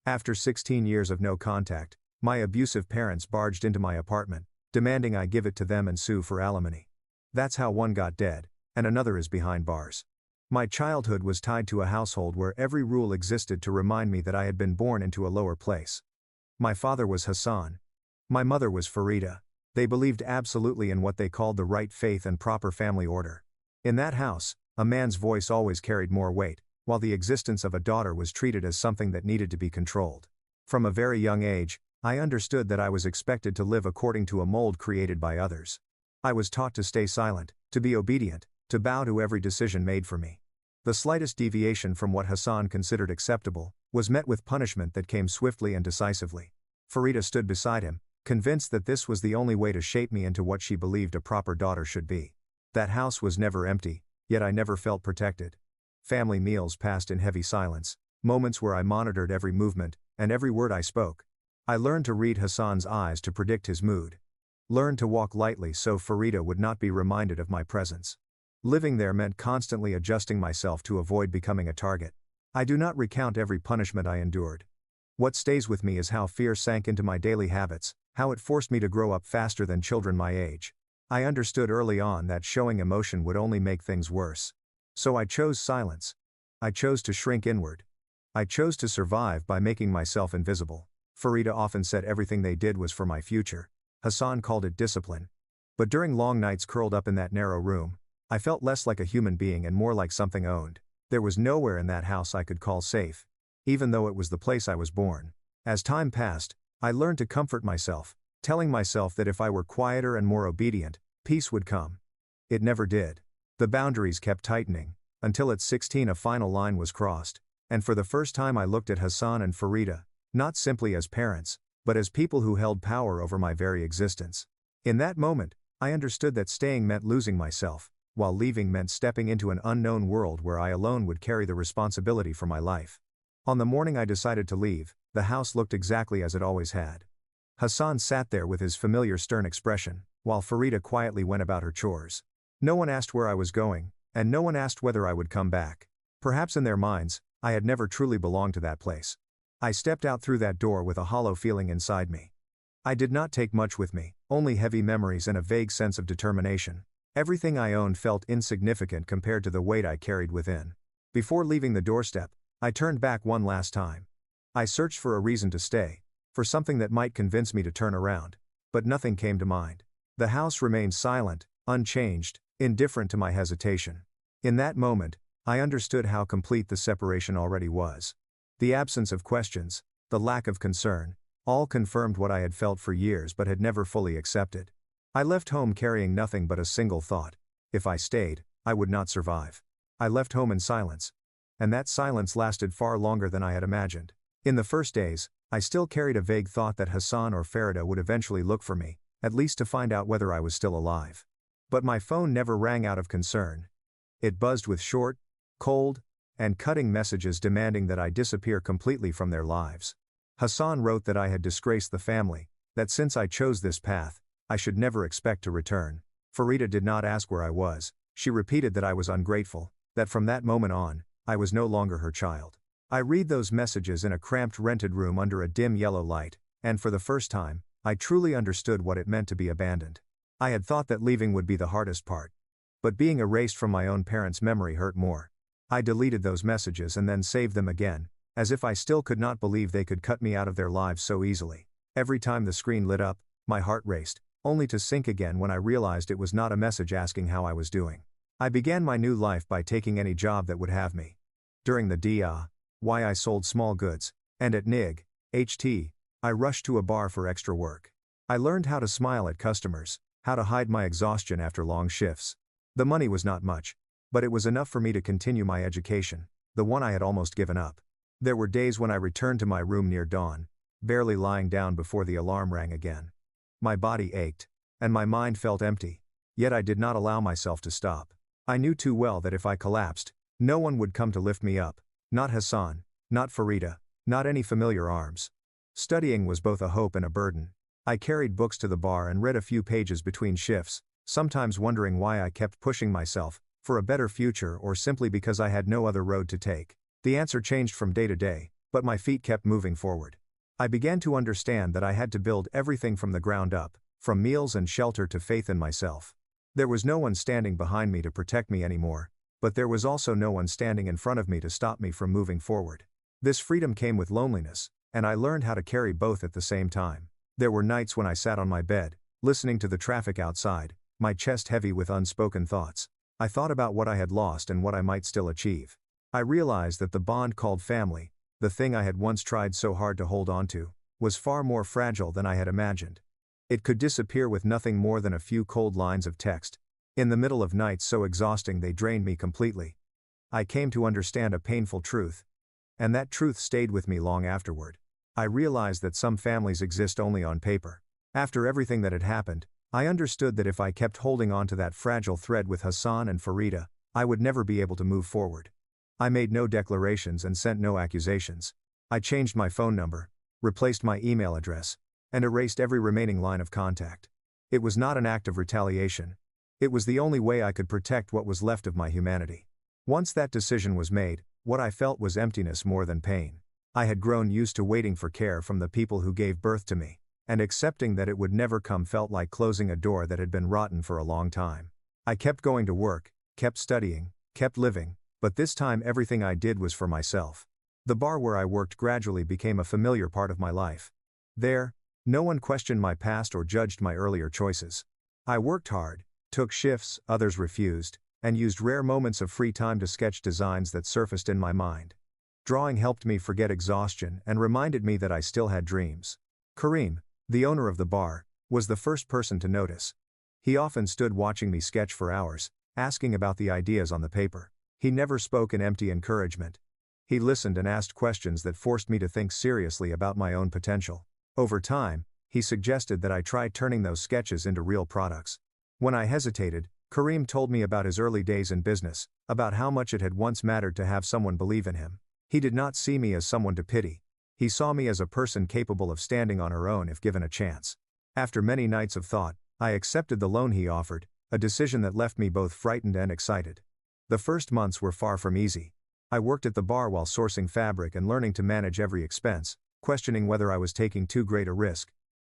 After 16 years of no contact, my abusive parents barged into my apartment, demanding I give it to them and sue for alimony. That's how one got dead, and another is behind bars. My childhood was tied to a household where every rule existed to remind me that I had been born into a lower place. My father was Hassan. My mother was Farida. They believed absolutely in what they called the right faith and proper family order. In that house, a man's voice always carried more weight, while the existence of a daughter was treated as something that needed to be controlled. From a very young age, I understood that I was expected to live according to a mold created by others. I was taught to stay silent, to be obedient, to bow to every decision made for me. The slightest deviation from what Hassan considered acceptable was met with punishment that came swiftly and decisively. Farida stood beside him, convinced that this was the only way to shape me into what she believed a proper daughter should be. That house was never empty, yet I never felt protected. Family meals passed in heavy silence, moments where I monitored every movement and every word I spoke. I learned to read Hassan's eyes to predict his mood. Learned to walk lightly so Farida would not be reminded of my presence. Living there meant constantly adjusting myself to avoid becoming a target. I do not recount every punishment I endured. What stays with me is how fear sank into my daily habits, how it forced me to grow up faster than children my age. I understood early on that showing emotion would only make things worse. So I chose silence. I chose to shrink inward. I chose to survive by making myself invisible. Farida often said everything they did was for my future. Hassan called it discipline. But during long nights curled up in that narrow room, I felt less like a human being and more like something owned. There was nowhere in that house I could call safe, even though it was the place I was born. As time passed, I learned to comfort myself, telling myself that if I were quieter and more obedient, peace would come. It never did. The boundaries kept tightening, until at 16 a final line was crossed, and for the first time I looked at Hassan and Farida, not simply as parents, but as people who held power over my very existence. In that moment, I understood that staying meant losing myself, while leaving meant stepping into an unknown world where I alone would carry the responsibility for my life. On the morning I decided to leave, the house looked exactly as it always had. Hassan sat there with his familiar stern expression, while Farida quietly went about her chores. No one asked where I was going, and no one asked whether I would come back. Perhaps in their minds, I had never truly belonged to that place. I stepped out through that door with a hollow feeling inside me. I did not take much with me, only heavy memories and a vague sense of determination. Everything I owned felt insignificant compared to the weight I carried within. Before leaving the doorstep, I turned back one last time. I searched for a reason to stay, for something that might convince me to turn around, but nothing came to mind. The house remained silent, unchanged, indifferent to my hesitation. In that moment, I understood how complete the separation already was. The absence of questions, the lack of concern, all confirmed what I had felt for years but had never fully accepted. I left home carrying nothing but a single thought: if I stayed, I would not survive. I left home in silence. And that silence lasted far longer than I had imagined. In the first days, I still carried a vague thought that Hassan or Farida would eventually look for me, at least to find out whether I was still alive. But my phone never rang out of concern. It buzzed with short, cold, and cutting messages demanding that I disappear completely from their lives. Hassan wrote that I had disgraced the family, that since I chose this path, I should never expect to return. Farida did not ask where I was. She repeated that I was ungrateful, that from that moment on, I was no longer her child. I read those messages in a cramped rented room under a dim yellow light, and for the first time, I truly understood what it meant to be abandoned. I had thought that leaving would be the hardest part. But being erased from my own parents' memory hurt more. I deleted those messages and then saved them again, as if I still could not believe they could cut me out of their lives so easily. Every time the screen lit up, my heart raced, only to sink again when I realized it was not a message asking how I was doing. I began my new life by taking any job that would have me. During the DIY I sold small goods, and at NIG, I rushed to a bar for extra work. I learned how to smile at customers, how to hide my exhaustion after long shifts. The money was not much, but it was enough for me to continue my education, the one I had almost given up. There were days when I returned to my room near dawn, barely lying down before the alarm rang again. My body ached, and my mind felt empty, yet I did not allow myself to stop. I knew too well that if I collapsed, no one would come to lift me up, not Hassan, not Farida, not any familiar arms. Studying was both a hope and a burden. I carried books to the bar and read a few pages between shifts, sometimes wondering why I kept pushing myself, for a better future or simply because I had no other road to take. The answer changed from day to day. But my feet kept moving forward. I began to understand that I had to build everything from the ground up, from meals and shelter to faith in myself. There was no one standing behind me to protect me anymore, but there was also no one standing in front of me to stop me from moving forward. This freedom came with loneliness, and I learned how to carry both at the same time. There were nights when I sat on my bed, listening to the traffic outside, my chest heavy with unspoken thoughts. I thought about what I had lost and what I might still achieve. I realized that the bond called family, the thing I had once tried so hard to hold on to, was far more fragile than I had imagined. It could disappear with nothing more than a few cold lines of text, in the middle of nights so exhausting they drained me completely. I came to understand a painful truth, and that truth stayed with me long afterward. I realized that some families exist only on paper. After everything that had happened, I understood that if I kept holding on to that fragile thread with Hassan and Farida, I would never be able to move forward. I made no declarations and sent no accusations. I changed my phone number, replaced my email address, and erased every remaining line of contact. It was not an act of retaliation. It was the only way I could protect what was left of my humanity. Once that decision was made, what I felt was emptiness more than pain. I had grown used to waiting for care from the people who gave birth to me, and accepting that it would never come felt like closing a door that had been rotten for a long time. I kept going to work, kept studying, kept living, but this time everything I did was for myself. The bar where I worked gradually became a familiar part of my life. There, no one questioned my past or judged my earlier choices. I worked hard, took shifts others refused, and used rare moments of free time to sketch designs that surfaced in my mind. Drawing helped me forget exhaustion and reminded me that I still had dreams. Kareem, the owner of the bar, was the first person to notice. He often stood watching me sketch for hours, asking about the ideas on the paper. He never spoke in empty encouragement. He listened and asked questions that forced me to think seriously about my own potential. Over time, he suggested that I try turning those sketches into real products. When I hesitated, Kareem told me about his early days in business, about how much it had once mattered to have someone believe in him. He did not see me as someone to pity. He saw me as a person capable of standing on her own if given a chance. After many nights of thought, I accepted the loan he offered, a decision that left me both frightened and excited. The first months were far from easy. I worked at the bar while sourcing fabric and learning to manage every expense, questioning whether I was taking too great a risk.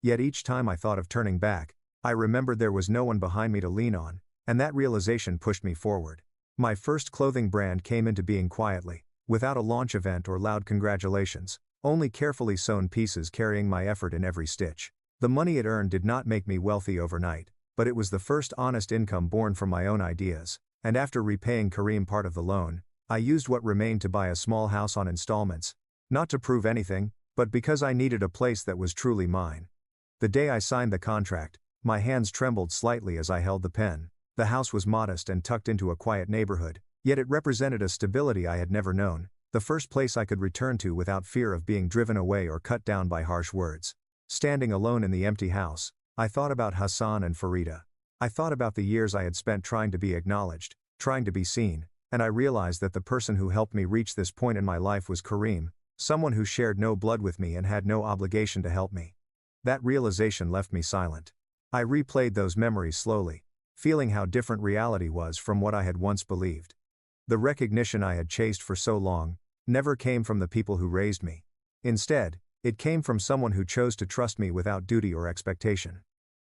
Yet each time I thought of turning back, I remembered there was no one behind me to lean on, and that realization pushed me forward. My first clothing brand came into being quietly, without a launch event or loud congratulations, only carefully sewn pieces carrying my effort in every stitch. The money it earned did not make me wealthy overnight, but it was the first honest income born from my own ideas, and after repaying Kareem part of the loan, I used what remained to buy a small house on installments, not to prove anything, but because I needed a place that was truly mine. The day I signed the contract, my hands trembled slightly as I held the pen. The house was modest and tucked into a quiet neighborhood, yet it represented a stability I had never known, the first place I could return to without fear of being driven away or cut down by harsh words. Standing alone in the empty house, I thought about Hassan and Farida. I thought about the years I had spent trying to be acknowledged, trying to be seen, and I realized that the person who helped me reach this point in my life was Kareem, someone who shared no blood with me and had no obligation to help me. That realization left me silent. I replayed those memories slowly, feeling how different reality was from what I had once believed. The recognition I had chased for so long never came from the people who raised me. Instead, it came from someone who chose to trust me without duty or expectation.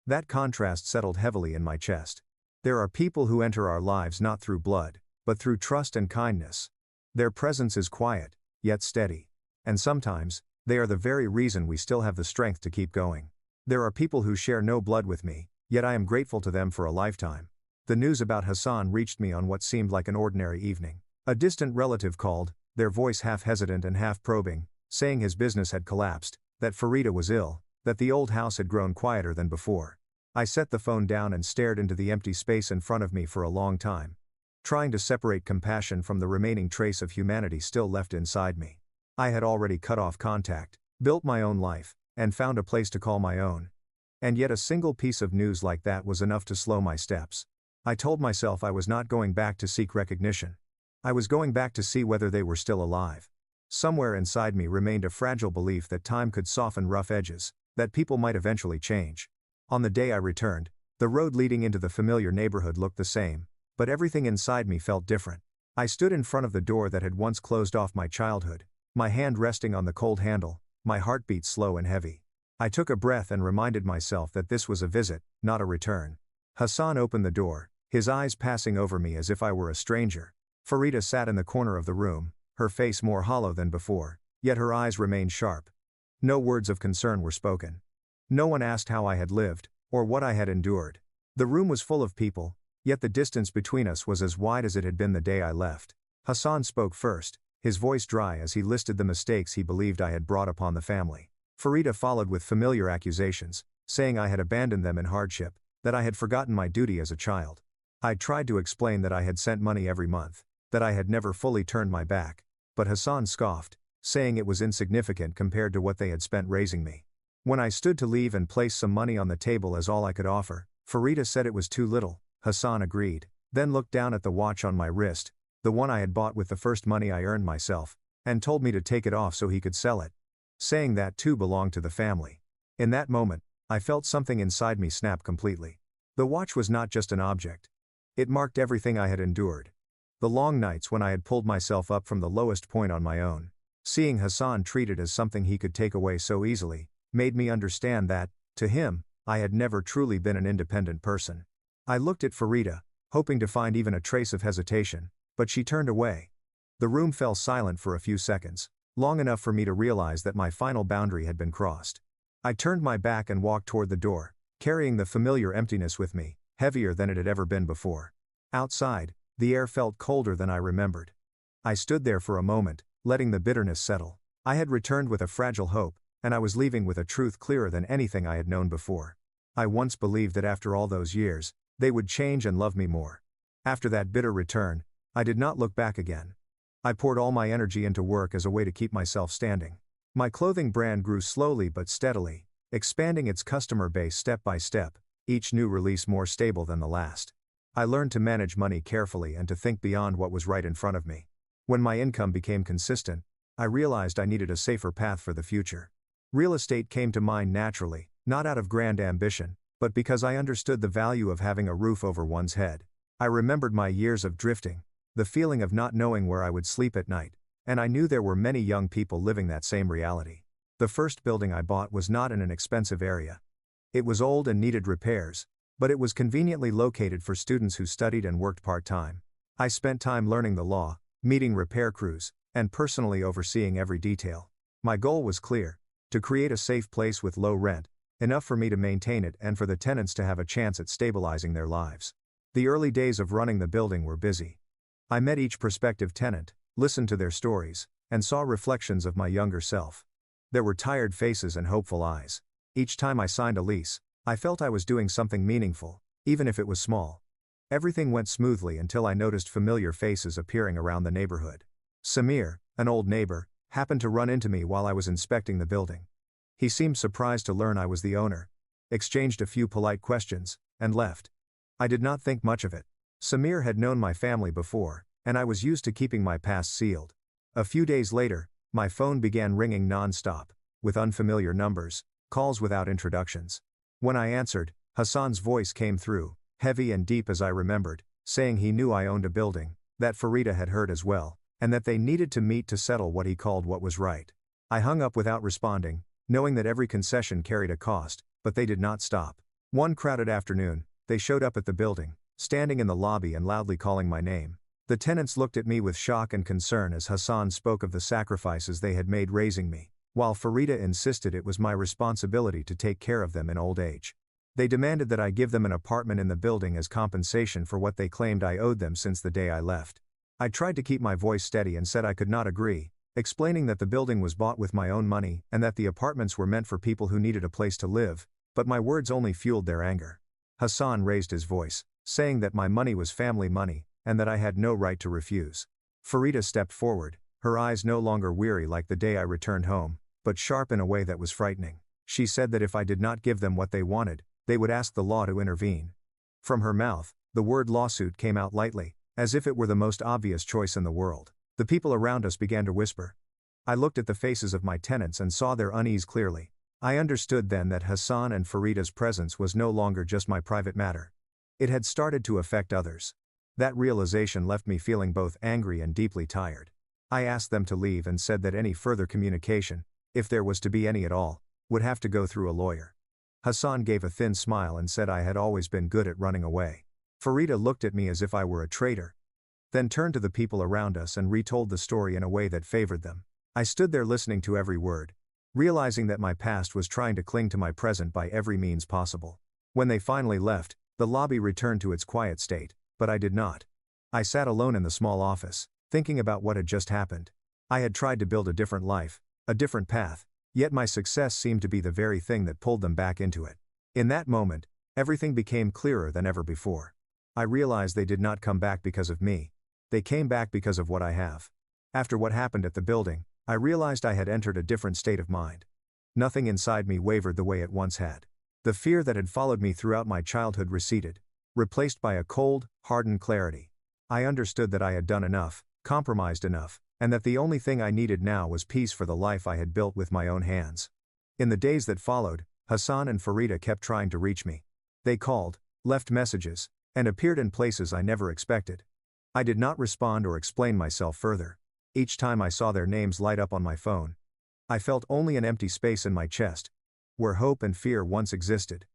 That contrast settled heavily in my chest. There are people who enter our lives not through blood, but through trust and kindness. Their presence is quiet, yet steady. And sometimes, they are the very reason we still have the strength to keep going. There are people who share no blood with me, yet I am grateful to them for a lifetime. The news about Hassan reached me on what seemed like an ordinary evening. A distant relative called, their voice half hesitant and half probing, saying his business had collapsed, that Farida was ill, that the old house had grown quieter than before. I set the phone down and stared into the empty space in front of me for a long time, trying to separate compassion from the remaining trace of humanity still left inside me. I had already cut off contact, built my own life, and found a place to call my own. And yet a single piece of news like that was enough to slow my steps. I told myself I was not going back to seek recognition. I was going back to see whether they were still alive. Somewhere inside me remained a fragile belief that time could soften rough edges, that people might eventually change. On the day I returned, the road leading into the familiar neighborhood looked the same, but everything inside me felt different. I stood in front of the door that had once closed off my childhood, my hand resting on the cold handle, my heartbeat slow and heavy. I took a breath and reminded myself that this was a visit, not a return. Hassan opened the door, his eyes passing over me as if I were a stranger. Farida sat in the corner of the room, her face more hollow than before, yet her eyes remained sharp. No words of concern were spoken. No one asked how I had lived, or what I had endured. The room was full of people, yet the distance between us was as wide as it had been the day I left. Hassan spoke first, his voice dry as he listed the mistakes he believed I had brought upon the family. Farida followed with familiar accusations, saying I had abandoned them in hardship, that I had forgotten my duty as a child. I tried to explain that I had sent money every month, that I had never fully turned my back, but Hassan scoffed, saying it was insignificant compared to what they had spent raising me. When I stood to leave and place some money on the table as all I could offer, Farida said it was too little. Hassan agreed, then looked down at the watch on my wrist, the one I had bought with the first money I earned myself, and told me to take it off so he could sell it, saying that too belonged to the family. In that moment, I felt something inside me snap completely. The watch was not just an object. It marked everything I had endured. The long nights when I had pulled myself up from the lowest point on my own. Seeing Hassan treated as something he could take away so easily, made me understand that, to him, I had never truly been an independent person. I looked at Farida, hoping to find even a trace of hesitation, but she turned away. The room fell silent for a few seconds, long enough for me to realize that my final boundary had been crossed. I turned my back and walked toward the door, carrying the familiar emptiness with me, heavier than it had ever been before. Outside, the air felt colder than I remembered. I stood there for a moment, letting the bitterness settle. I had returned with a fragile hope, and I was leaving with a truth clearer than anything I had known before. I once believed that after all those years, they would change and love me more. After that bitter return, I did not look back again. I poured all my energy into work as a way to keep myself standing. My clothing brand grew slowly but steadily, expanding its customer base step by step, each new release more stable than the last. I learned to manage money carefully and to think beyond what was right in front of me. When my income became consistent, I realized I needed a safer path for the future. Real estate came to mind naturally, not out of grand ambition, but because I understood the value of having a roof over one's head. I remembered my years of drifting, the feeling of not knowing where I would sleep at night, and I knew there were many young people living that same reality. The first building I bought was not in an expensive area. It was old and needed repairs, but it was conveniently located for students who studied and worked part-time. I spent time learning the law, meeting repair crews, and personally overseeing every detail. My goal was clear: to create a safe place with low rent, enough for me to maintain it and for the tenants to have a chance at stabilizing their lives. The early days of running the building were busy. I met each prospective tenant, listened to their stories, and saw reflections of my younger self. There were tired faces and hopeful eyes. Each time I signed a lease, I felt I was doing something meaningful, even if it was small. Everything went smoothly until I noticed familiar faces appearing around the neighborhood. Samir, an old neighbor, happened to run into me while I was inspecting the building. He seemed surprised to learn I was the owner, exchanged a few polite questions, and left. I did not think much of it. Samir had known my family before, and I was used to keeping my past sealed. A few days later, my phone began ringing non-stop, with unfamiliar numbers, calls without introductions. When I answered, Hassan's voice came through, heavy and deep as I remembered, saying he knew I owned a building, that Farida had heard as well, and that they needed to meet to settle what he called what was right. I hung up without responding, knowing that every concession carried a cost, but they did not stop. One crowded afternoon, they showed up at the building, standing in the lobby and loudly calling my name. The tenants looked at me with shock and concern as Hassan spoke of the sacrifices they had made raising me, while Farida insisted it was my responsibility to take care of them in old age. They demanded that I give them an apartment in the building as compensation for what they claimed I owed them since the day I left. I tried to keep my voice steady and said I could not agree, explaining that the building was bought with my own money and that the apartments were meant for people who needed a place to live, but my words only fueled their anger. Hassan raised his voice, saying that my money was family money, and that I had no right to refuse. Farida stepped forward, her eyes no longer weary like the day I returned home, but sharp in a way that was frightening. She said that if I did not give them what they wanted, they would ask the law to intervene. From her mouth, the word lawsuit came out lightly, as if it were the most obvious choice in the world. The people around us began to whisper. I looked at the faces of my tenants and saw their unease clearly. I understood then that Hassan and Farida's presence was no longer just my private matter. It had started to affect others. That realization left me feeling both angry and deeply tired. I asked them to leave and said that any further communication, if there was to be any at all, would have to go through a lawyer. Hassan gave a thin smile and said I had always been good at running away. Farida looked at me as if I were a traitor, then turned to the people around us and retold the story in a way that favored them. I stood there listening to every word, realizing that my past was trying to cling to my present by every means possible. When they finally left, the lobby returned to its quiet state, but I did not. I sat alone in the small office, thinking about what had just happened. I had tried to build a different life, a different path, yet my success seemed to be the very thing that pulled them back into it. In that moment, everything became clearer than ever before. I realized they did not come back because of me. They came back because of what I have. After what happened at the building, I realized I had entered a different state of mind. Nothing inside me wavered the way it once had. The fear that had followed me throughout my childhood receded, replaced by a cold, hardened clarity. I understood that I had done enough, compromised enough, and that the only thing I needed now was peace for the life I had built with my own hands. In the days that followed, Hassan and Farida kept trying to reach me. They called, left messages, and appeared in places I never expected. I did not respond or explain myself further. Each time I saw their names light up on my phone, I felt only an empty space in my chest, where hope and fear once existed,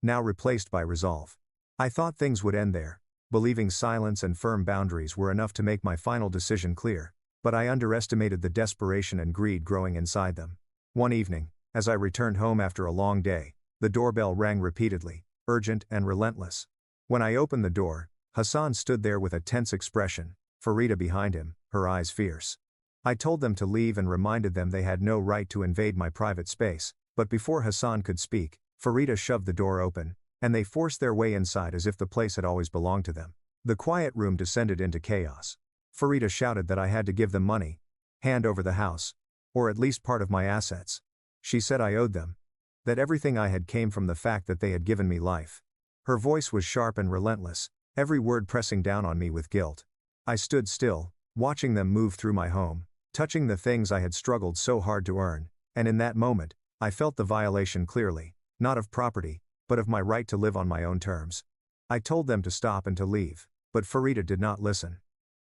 now replaced by resolve. I thought things would end there, believing silence and firm boundaries were enough to make my final decision clear, but I underestimated the desperation and greed growing inside them. One evening, as I returned home after a long day, the doorbell rang repeatedly, urgent and relentless. When I opened the door, Hassan stood there with a tense expression, Farida behind him, her eyes fierce. I told them to leave and reminded them they had no right to invade my private space, but before Hassan could speak, Farida shoved the door open, and they forced their way inside as if the place had always belonged to them. The quiet room descended into chaos. Farida shouted that I had to give them money, hand over the house, or at least part of my assets. She said I owed them, that everything I had came from the fact that they had given me life. Her voice was sharp and relentless, every word pressing down on me with guilt. I stood still, watching them move through my home, touching the things I had struggled so hard to earn, and in that moment, I felt the violation clearly, not of property, but of my right to live on my own terms. I told them to stop and to leave, but Farida did not listen.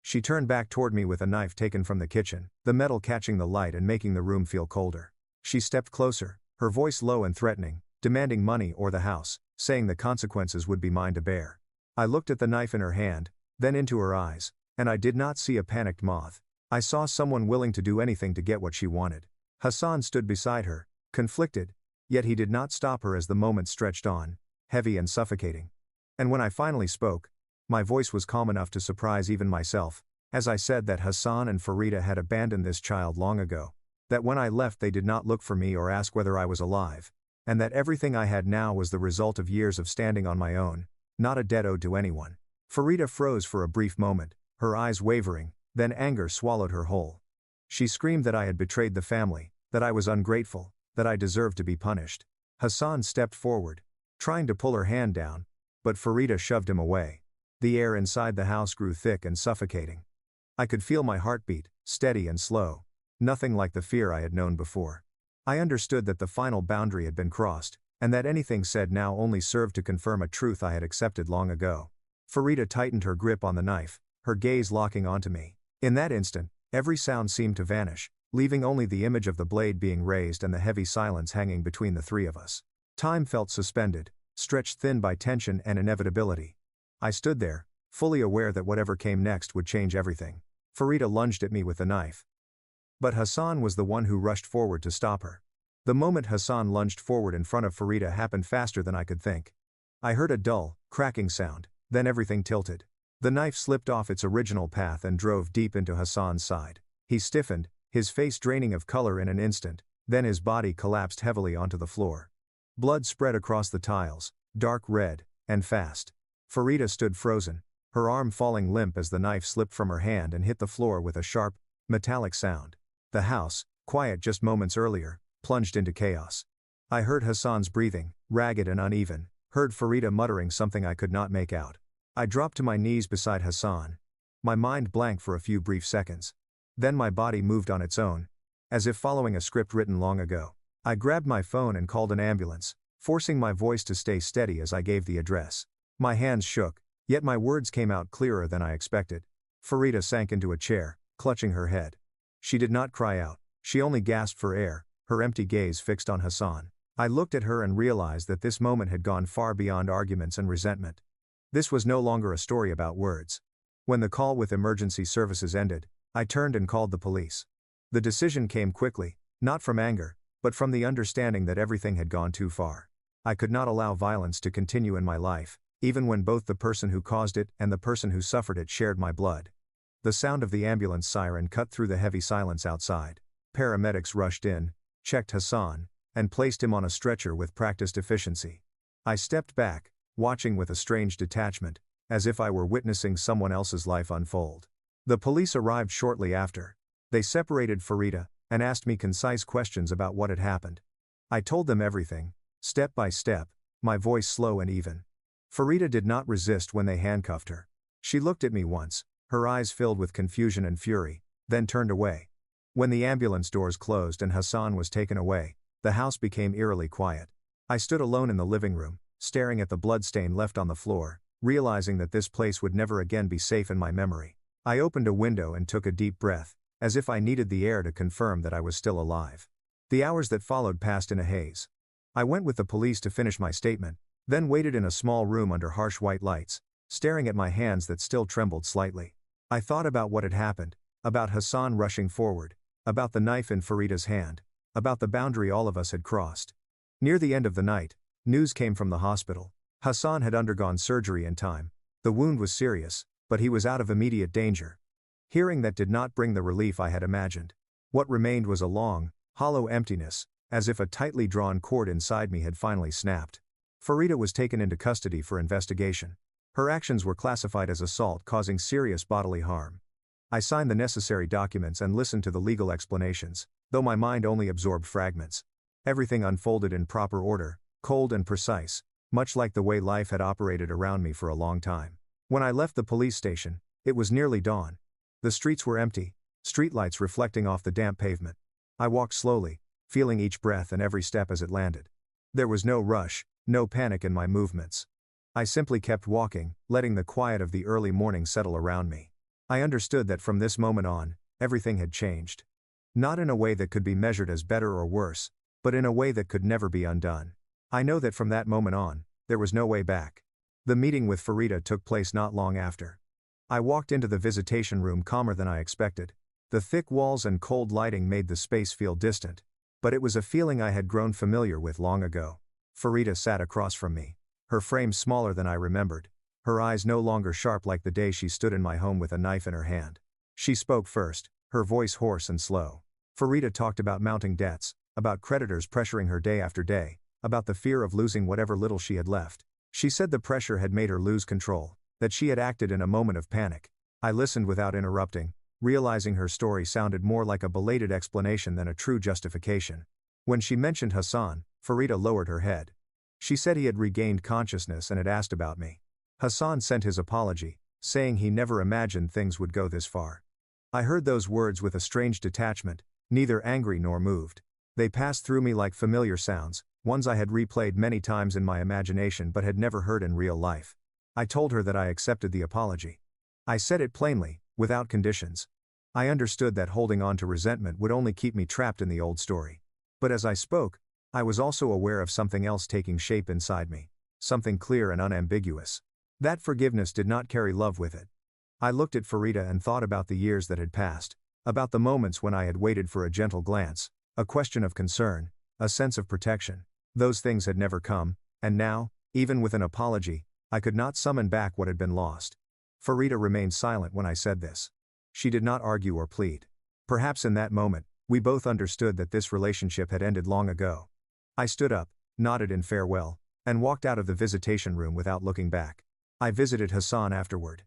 She turned back toward me with a knife taken from the kitchen, the metal catching the light and making the room feel colder. She stepped closer, her voice low and threatening, demanding money or the house, saying the consequences would be mine to bear. I looked at the knife in her hand, then into her eyes, and I did not see a panicked moth. I saw someone willing to do anything to get what she wanted. Hassan stood beside her, conflicted, yet he did not stop her as the moment stretched on, heavy and suffocating. And when I finally spoke, my voice was calm enough to surprise even myself, as I said that Hassan and Farida had abandoned this child long ago, that when I left they did not look for me or ask whether I was alive, and that everything I had now was the result of years of standing on my own, not a debt owed to anyone. Farida froze for a brief moment, her eyes wavering, then anger swallowed her whole. She screamed that I had betrayed the family, that I was ungrateful, that I deserved to be punished. Hassan stepped forward, trying to pull her hand down, but Farida shoved him away. The air inside the house grew thick and suffocating. I could feel my heartbeat, steady and slow, nothing like the fear I had known before. I understood that the final boundary had been crossed, and that anything said now only served to confirm a truth I had accepted long ago. Farida tightened her grip on the knife, her gaze locking onto me. In that instant, every sound seemed to vanish, leaving only the image of the blade being raised and the heavy silence hanging between the three of us. Time felt suspended, stretched thin by tension and inevitability. I stood there, fully aware that whatever came next would change everything. Farida lunged at me with the knife, but Hassan was the one who rushed forward to stop her. The moment Hassan lunged forward in front of Farida happened faster than I could think. I heard a dull, cracking sound, then everything tilted. The knife slipped off its original path and drove deep into Hassan's side. He stiffened, his face draining of color in an instant, then his body collapsed heavily onto the floor. Blood spread across the tiles, dark red, and fast. Farida stood frozen, her arm falling limp as the knife slipped from her hand and hit the floor with a sharp, metallic sound. The house, quiet just moments earlier, plunged into chaos. I heard Hassan's breathing, ragged and uneven, heard Farida muttering something I could not make out. I dropped to my knees beside Hassan, my mind blank for a few brief seconds. Then my body moved on its own, as if following a script written long ago. I grabbed my phone and called an ambulance, forcing my voice to stay steady as I gave the address. My hands shook, yet my words came out clearer than I expected. Farida sank into a chair, clutching her head. She did not cry out, she only gasped for air, her empty gaze fixed on Hassan. I looked at her and realized that this moment had gone far beyond arguments and resentment. This was no longer a story about words. When the call with emergency services ended, I turned and called the police. The decision came quickly, not from anger, but from the understanding that everything had gone too far. I could not allow violence to continue in my life, even when both the person who caused it and the person who suffered it shared my blood. The sound of the ambulance siren cut through the heavy silence outside. Paramedics rushed in, checked Hassan, and placed him on a stretcher with practiced efficiency. I stepped back, watching with a strange detachment, as if I were witnessing someone else's life unfold. The police arrived shortly after. They separated Farida, and asked me concise questions about what had happened. I told them everything, step by step, my voice slow and even. Farida did not resist when they handcuffed her. She looked at me once, her eyes filled with confusion and fury, then turned away. When the ambulance doors closed and Hassan was taken away, the house became eerily quiet. I stood alone in the living room, staring at the bloodstain left on the floor, realizing that this place would never again be safe in my memory. I opened a window and took a deep breath, as if I needed the air to confirm that I was still alive. The hours that followed passed in a haze. I went with the police to finish my statement, then waited in a small room under harsh white lights, staring at my hands that still trembled slightly. I thought about what had happened, about Hassan rushing forward, about the knife in Farida's hand, about the boundary all of us had crossed. Near the end of the night, news came from the hospital. Hassan had undergone surgery in time. The wound was serious, but he was out of immediate danger. Hearing that did not bring the relief I had imagined. What remained was a long, hollow emptiness, as if a tightly drawn cord inside me had finally snapped. Farida was taken into custody for investigation. Her actions were classified as assault causing serious bodily harm. I signed the necessary documents and listened to the legal explanations, though my mind only absorbed fragments. Everything unfolded in proper order, cold and precise, much like the way life had operated around me for a long time. When I left the police station, it was nearly dawn. The streets were empty, streetlights reflecting off the damp pavement. I walked slowly, feeling each breath and every step as it landed. There was no rush, no panic in my movements. I simply kept walking, letting the quiet of the early morning settle around me. I understood that from this moment on, everything had changed. Not in a way that could be measured as better or worse, but in a way that could never be undone. I know that from that moment on, there was no way back. The meeting with Farida took place not long after. I walked into the visitation room calmer than I expected. The thick walls and cold lighting made the space feel distant, but it was a feeling I had grown familiar with long ago. Farida sat across from me, her frame smaller than I remembered, her eyes no longer sharp like the day she stood in my home with a knife in her hand. She spoke first, her voice hoarse and slow. Farida talked about mounting debts, about creditors pressuring her day after day, about the fear of losing whatever little she had left. She said the pressure had made her lose control, that she had acted in a moment of panic. I listened without interrupting, realizing her story sounded more like a belated explanation than a true justification. When she mentioned Hassan, Farida lowered her head. She said he had regained consciousness and had asked about me. Hassan sent his apology, saying he never imagined things would go this far. I heard those words with a strange detachment, neither angry nor moved. They passed through me like familiar sounds, ones I had replayed many times in my imagination but had never heard in real life. I told her that I accepted the apology. I said it plainly, without conditions. I understood that holding on to resentment would only keep me trapped in the old story. But as I spoke, I was also aware of something else taking shape inside me, something clear and unambiguous. That forgiveness did not carry love with it. I looked at Farida and thought about the years that had passed, about the moments when I had waited for a gentle glance, a question of concern, a sense of protection. Those things had never come, and now, even with an apology, I could not summon back what had been lost. Farida remained silent when I said this. She did not argue or plead. Perhaps in that moment, we both understood that this relationship had ended long ago. I stood up, nodded in farewell, and walked out of the visitation room without looking back. I visited Hassan afterward.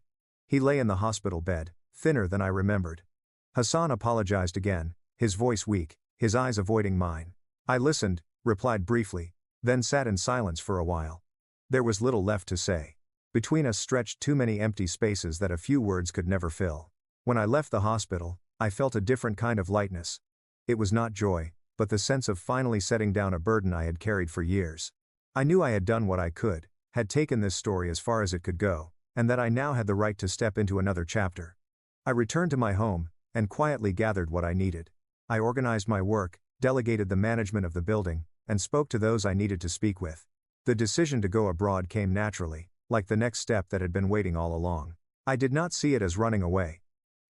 He lay in the hospital bed, thinner than I remembered. Hassan apologized again, his voice weak, his eyes avoiding mine. I listened, replied briefly, then sat in silence for a while. There was little left to say. Between us stretched too many empty spaces that a few words could never fill. When I left the hospital, I felt a different kind of lightness. It was not joy, but the sense of finally setting down a burden I had carried for years. I knew I had done what I could, had taken this story as far as it could go, and that I now had the right to step into another chapter. I returned to my home, and quietly gathered what I needed. I organized my work, delegated the management of the building, and spoke to those I needed to speak with. The decision to go abroad came naturally, like the next step that had been waiting all along. I did not see it as running away.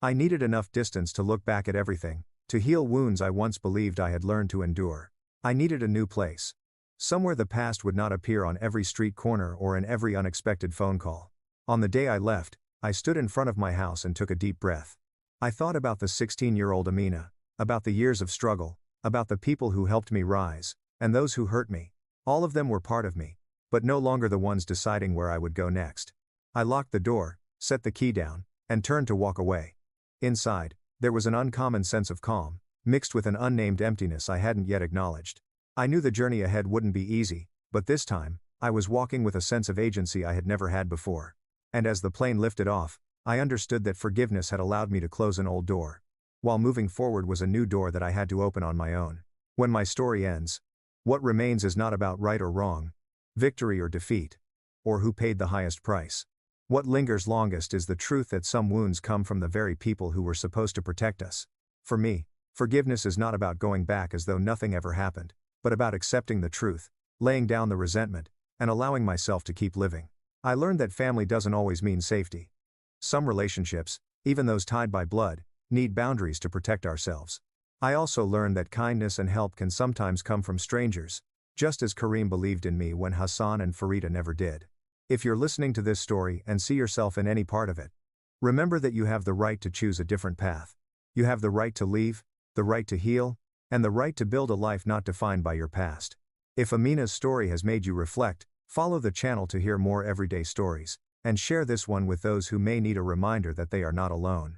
I needed enough distance to look back at everything, to heal wounds I once believed I had learned to endure. I needed a new place. Somewhere the past would not appear on every street corner or in every unexpected phone call. On the day I left, I stood in front of my house and took a deep breath. I thought about the 16-year-old Amina, about the years of struggle, about the people who helped me rise, and those who hurt me. All of them were part of me, but no longer the ones deciding where I would go next. I locked the door, set the key down, and turned to walk away. Inside, there was an uncommon sense of calm, mixed with an unnamed emptiness I hadn't yet acknowledged. I knew the journey ahead wouldn't be easy, but this time, I was walking with a sense of agency I had never had before. And as the plane lifted off, I understood that forgiveness had allowed me to close an old door, while moving forward was a new door that I had to open on my own. When my story ends, what remains is not about right or wrong, victory or defeat, or who paid the highest price. What lingers longest is the truth that some wounds come from the very people who were supposed to protect us. For me, forgiveness is not about going back as though nothing ever happened, but about accepting the truth, laying down the resentment, and allowing myself to keep living. I learned that family doesn't always mean safety. Some relationships, even those tied by blood, need boundaries to protect ourselves. I also learned that kindness and help can sometimes come from strangers, just as Kareem believed in me when Hassan and Farida never did. If you're listening to this story and see yourself in any part of it, remember that you have the right to choose a different path. You have the right to leave, the right to heal, and the right to build a life not defined by your past. If Amina's story has made you reflect, follow the channel to hear more everyday stories, and share this one with those who may need a reminder that they are not alone.